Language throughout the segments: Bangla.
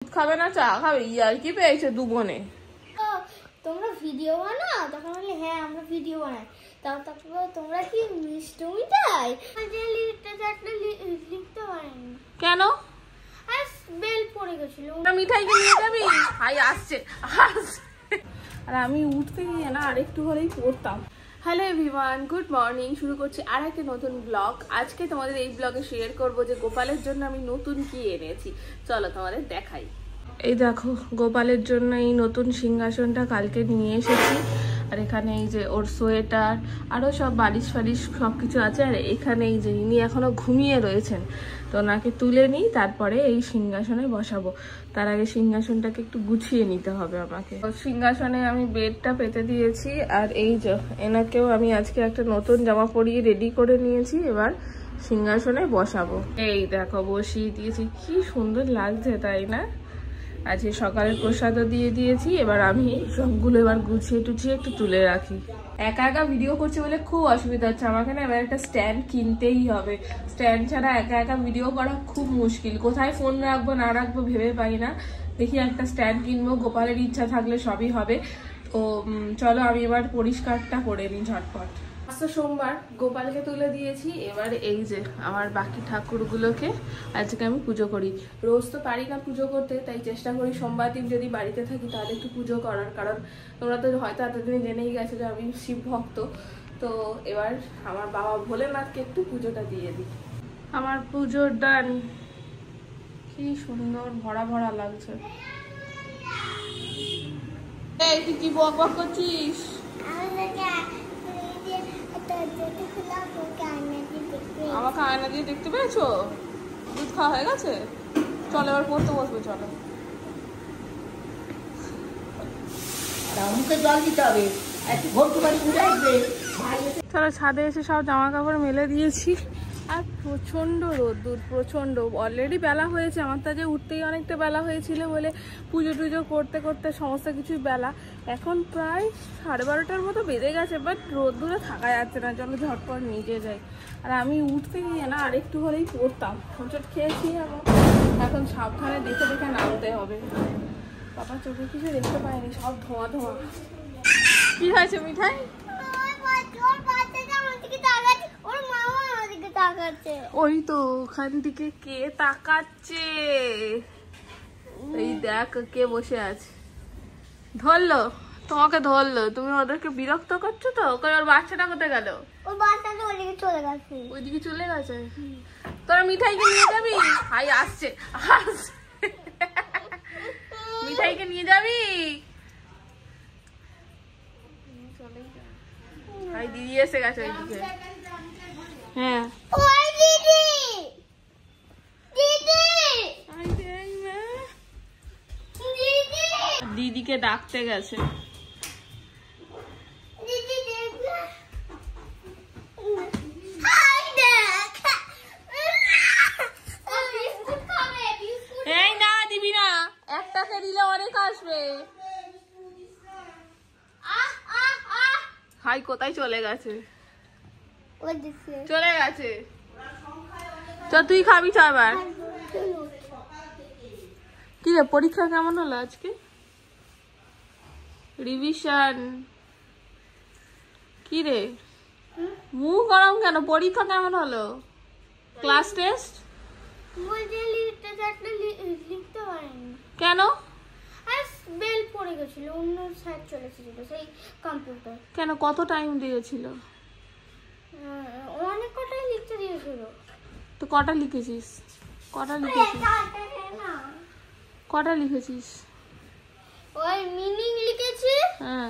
খাবে না চা খাবে? ইয়ার কি পেয়েছে দু বোনে? তোমরা ভিডিও বানাও? তখন বললে হ্যাঁ আমরা ভিডিও বানাই। তারপর তোমরা কি মিষ্টি মিঠাই লিখতে পারেনি কেন? বেল পড়ে গেছিল। মিঠাইকে নিয়ে যাবি? ভাই আসছে আর আমি উঠতে গিয়ে না আরেকটু হলেই পড়তাম। Hello everyone, good morning. শুরু করছি আর একটা নতুন ব্লগ। আজকে তোমাদের এই ব্লগে শেয়ার করবো যে গোপালের জন্য আমি নতুন কি এনেছি। চলো তোমাদের দেখাই। এই দেখো, গোপালের জন্য এই নতুন সিংহাসনটা কালকে নিয়ে এসেছি। আর এখানে এই যে ওর সোয়েটার আরও সব বালিশ ফালিশ সব কিছু আছে। আর এখানে এই যে ইনি এখনও ঘুমিয়ে রয়েছেন, তো ওনাকে তুলে নিই, তারপরে এই সিংহাসনে বসাবো। তার আগে সিংহাসনটাকে একটু গুছিয়ে নিতে হবে আমাকে। সিংহাসনে আমি বেডটা পেতে দিয়েছি। আর এই যে এনাকেও আমি আজকে একটা নতুন জামা পরিয়ে রেডি করে নিয়েছি। এবার সিংহাসনে বসাবো। এই দেখো বসিয়ে দিয়েছি, কি সুন্দর লাগছে তাই না? আজকে সকালের প্রসাদও দিয়ে দিয়েছি। এবার আমি সবগুলো এবার গুছিয়ে টুছিয়ে একটু তুলে রাখি। একা একা ভিডিও করছে বলে খুব অসুবিধা হচ্ছে আমাকে না। এবার একটা স্ট্যান্ড কিনতেই হবে। স্ট্যান্ড ছাড়া একা একা ভিডিও করা খুব মুশকিল। কোথায় ফোন রাখবো না রাখবো ভেবে পাই না। দেখি একটা স্ট্যান্ড কিনবো, গোপালের ইচ্ছা থাকলে সবই হবে। তো চলো আমি এবার পরিষ্কারটা করে নিই ঝটপট। আজকে সোমবার, গোপালকে তুলে দিয়েছি। এবার এই যে আমার বাকি ঠাকুরগুলোকে আজকে আমি পুজো করি। রোজ তো পারি না পুজো করতে, তাই চেষ্টা করি সোমবার দিন যদি বাড়িতে থাকি তাহলে একটু পুজো করার। কারণ তোমরা তো হয়তো এতদিনে জেনেই গেছো যে আমি শিব ভক্ত। তো এবার আমার বাবা ভোলেনাথকে একটু পুজোটা দিয়ে দিই। আমার পুজোর ডান, কি সুন্দর ভরা ভরা লাগছে। এই তুই কি বক বক করছিস? আমাকে আয়না দিয়ে দেখতে পেয়েছো? দুধ খাওয়া হয়ে গেছে? চলো এবার পড়তে বসবে। চলো চলো, ছাদে এসে সব জামা কাপড় মেলে দিয়েছি। আর প্রচণ্ড রোদ্দুর, প্রচণ্ড। অলরেডি বেলা হয়েছে, আমার তো যে উঠতেই অনেকটা বেলা হয়েছিল বলে পুজো টুজো করতে করতে সমস্ত কিছুই বেলা। এখন প্রায় 12:30টার মতো বেজে গেছে, বাট রোদ্দুরে থাকা যাচ্ছে না। চলো ঝটপট নিচে যাই। আর আমি উঠতে গিয়ে না আরেকটু হলেই পড়তাম। হোঁচট খেয়েছি এখন সাবধানে দেখে দেখে নামতে হবে। বাবা চোখে কিছু দেখতে পাইনি, সব ধোঁয়া ধোঁয়া। কি হয়েছে মিঠাই? ওই তো ওখান থেকে কে তাকাচ্ছে, এই দেখ কে বসে আছে। ধরলো তোমাকে, ধরলো। তুমি ওদেরকে বিরক্ত করছো তো। ওর বাচ্চাটা কোথায় গেল? ওর বাচ্চাটা ওইদিকে চলে গেছে। ওইদিকে চলে গেছে? তোরা মিঠাইকে নিয়ে যাবি? ভাই আসছে মিঠাইকে নিয়ে যাবি? ভাই দিদি এসে গেছে ওইদিকে। হ্যাঁ ওই দিদি, দিদি দিদি দিদিকে ডাকতে গেছে। দিদি দেখবে, হাই দেখ। ও বিস্কুট খাবে, বিস্কুট। এই না দিবি না, একটাকে দিলে অনেক আসবে। হাই কোথায় চলে গেছে? চলে গেছে। চ তুই খাবি তো আবার। কি রে পরীক্ষা কেমন হলো আজকে? রিভিশন? কি রে মুখ গরম কেন? পরীক্ষা কেমন হলো? Class test? লিখতে পারিনি। কেন? বেল পড়ে গেছিল, অন্য সাইড চলে এসেছিল সেই কম্পিউটার। কেন, কত টাইম দিয়েছিল? অনেক কটাই লিখতে দিয়েছিল। তো কটা লিখেছিস? কটা লিখেছিস? ওই মিনিং লিখেছি। হ্যাঁ,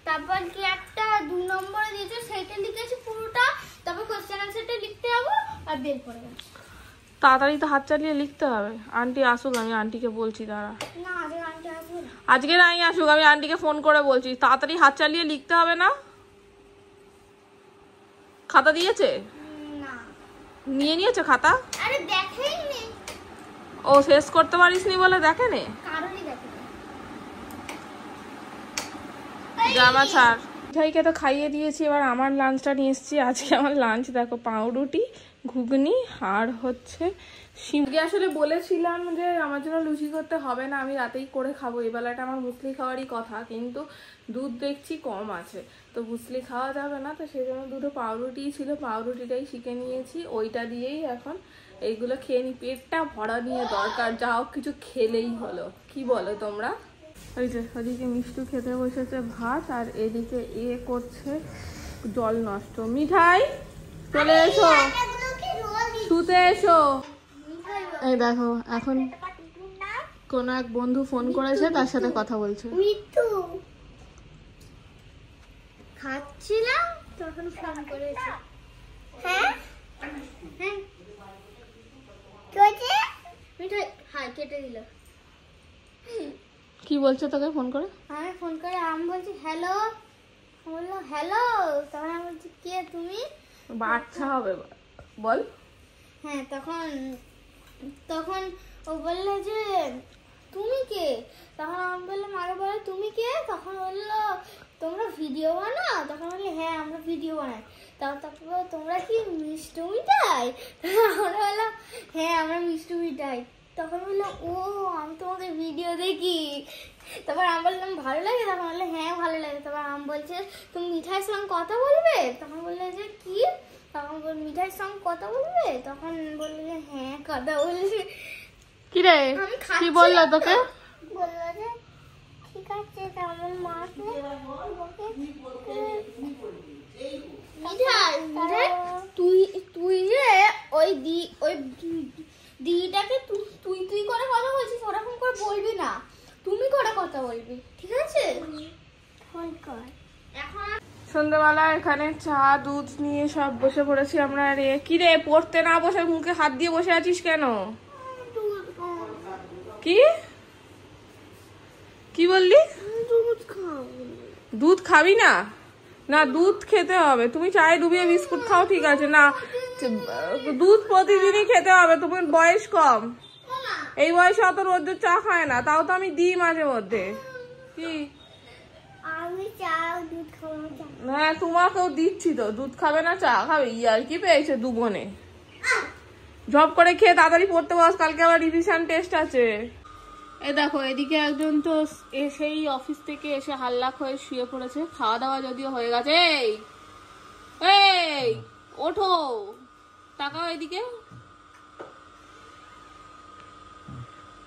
তারপর কি একটা 2 নম্বরে দিয়েছে সেটা লিখেছি পুরোটা। তারপর কোশ্চেন আনসারটা লিখতে হবে। আর বেল পড়ে গেছে। তাড়াতাড়ি তো হাত চালিয়ে লিখতে হবে। আন্টি আসুক, আমি আন্টিকে বলছি। দাঁড়া, না আজকে আন্টি আসবে না। আজকে নাই আসুক, আমি আন্টিকে ফোন করে বলছি। তাড়াতাড়ি হাত চালিয়ে লিখতে হবে না? খাতা দিয়েছে? না নিয়ে নিয়েছে খাতা? আরে দেখেইনি। ও শেষ করতে পারিসনি বলে দেখেনি? কারণই দেখেনি। জামা ছাড়। মিঠাইকে তো খাইয়ে দিয়েছি, এবার আমার লাঞ্চটা নিয়ে এসেছি। আজকে আমার লাঞ্চ দেখো, পাউরুটি ঘুগনি আর হচ্ছে শিমকে আসলে বলেছিলাম যে আমার জন্য লুচি করতে হবে না, আমি রাতেই করে খাবো, এই বেলাটা আমার মুসলি খাওয়ারই কথা, কিন্তু দুধ দেখছি কম আছে তো মুসলি খাওয়া যাবে না, তো সেই জন্য দুটো পাউরুটি ছিল, পাউরুটিটাই শিখে নিয়েছি, ওইটা দিয়েই এখন এইগুলো খেয়ে নি, পেটটা ভরা নিয়ে দরকার, যা হোক কিছু খেলেই হলো, কি বলো তোমরা? ওই যে ওদিকে মিষ্টি খেতে বসেছে ভাত, আর এদিকে করছে জল নষ্ট। মিঠাই চলে এসো, শুতে এসো। এই দেখো এখন কোন এক বন্ধু ফোন করেছে, তার সাথে কথা বলছে। মিঠু খাচ্ছিলাম তখন ফোন করেছে। হ্যাঁ হ্যাঁ কেটে মিঠাই, হ্যাঁ কেটে দিল। কি বলছে তোকে ফোন করে? আমি ফোন করে আমি বলছি হ্যালো, বললো হ্যালো, তখন আমি বলছি কে তুমি? বাচ্চা হবে বল। হ্যাঁ তখন তখন ও বললো যে তুমি কে, তখন আমি বললাম আরে বলো তুমি কে, তখন বললো তোমরা ভিডিও বানাও, তখন বললি হ্যাঁ আমরা ভিডিও বানাই, তারপর তোমরা কি মিষ্টি মিঠাই, আমরা বললাম হ্যাঁ আমরা মিষ্টি মিঠাই, তখন বললাম ও আমি তোমাদের ভিডিও দেখি, তারপর আমি বললাম ভালো লাগে, তখন বললে হ্যাঁ ভালো লাগে, তারপর আমি বলছে তুমি মিঠাইয়ের সঙ্গে কথা বলবে, তখন বললে যে কি, তখন মিঠাইয়ের সঙ্গে কথা বলবে, তখন বললে যে হ্যাঁ কথা বলবে। কি রে কি বললো তোকে? বললো যে ঠিক আছে তেমন মাছ মিঠাই, তুই যে ওই দিদিটাকে তুই তুই করে কথা বলছিস, ওরকম করে বলবি না, তুমি করে কথা বলবি, ঠিক আছে? ফোন কর এখন। সন্ধ্যাবেলা এখানে চা দুধ নিয়ে সব বসে পড়েছি আমরা। রে কি রে পড়তে না বসে মুখে হাত দিয়ে বসে আছিস কেন? কি কি বললি? দুধ খাবি না? না দুধ খেতে হবে, তুমি চায়ে ডুবিয়ে বিস্কুট খাও ঠিক আছে, না দুধ প্রতিদিনই খেতে হবে, তোমার বয়স কম, এই বয়সে অত রোজ চা খায় না, তাও তো আমি দিই মাঝে মধ্যে। কি আমি চা দুধ খাবো? হ্যাঁ তোমাকেও দিচ্ছি তো, দুধ খাবে না চা খাবে, ইয়ার কি পেয়েছে দু বোনে। ঝপ করে খেয়ে তাড়াতাড়ি পড়তে বস, কালকে আবার রিভিশন টেস্ট আছে। এই দেখো এদিকে একজন তো এসেই অফিস থেকে এসে হাল্লাক হয়ে শুয়ে পড়েছে, খাওয়া দাওয়া যদিও হয়ে গেছে। এই এই ওঠো, তাকাও এদিকে,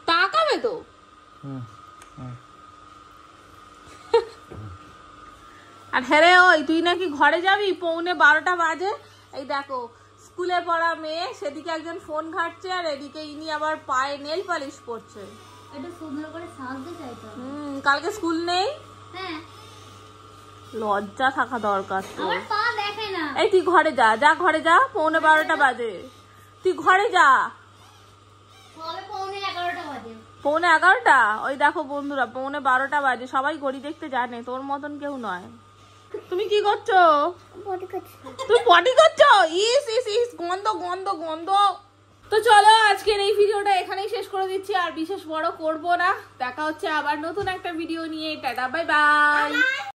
তাকাবে তো। আর হ্যাঁ ওই তুই নাকি ঘরে যাবি, 11:45 বাজে। এই দেখো স্কুলে পড়া মেয়ে, সেদিকে একজন ফোন ঘাটছে, আর এদিকে ইনি আবার পায়ে নেল পালিশ করছে। এটা সুন্দর করে সাজতে চাইতো। কালকে স্কুল নেই? হ্যাঁ লজ্জা থাকা দরকার তো। আমার পা দেখে না। এই তুই ঘরে যা, যা ঘরে যা, 11:45 বাজে, তুই ঘরে যা। হবে 11:15 বাজে। 11:15? ওই দেখো বন্ধুরা 11:15 বাজে, সবাই ঘড়ি দেখতে জানে, তোর মতন কেউ নয়। তুমি কি করছো? পটি করছি। তুমি পটি করছো? ইস ইস ইস গন্ধ গন্ধ গন্ধ। তো চলো আজকের এই ভিডিওটা এখানেই শেষ করে দিচ্ছি, আর বিশেষ বড় করব না, দেখা হচ্ছে আবার নতুন একটা ভিডিও নিয়ে। Tata bye bye.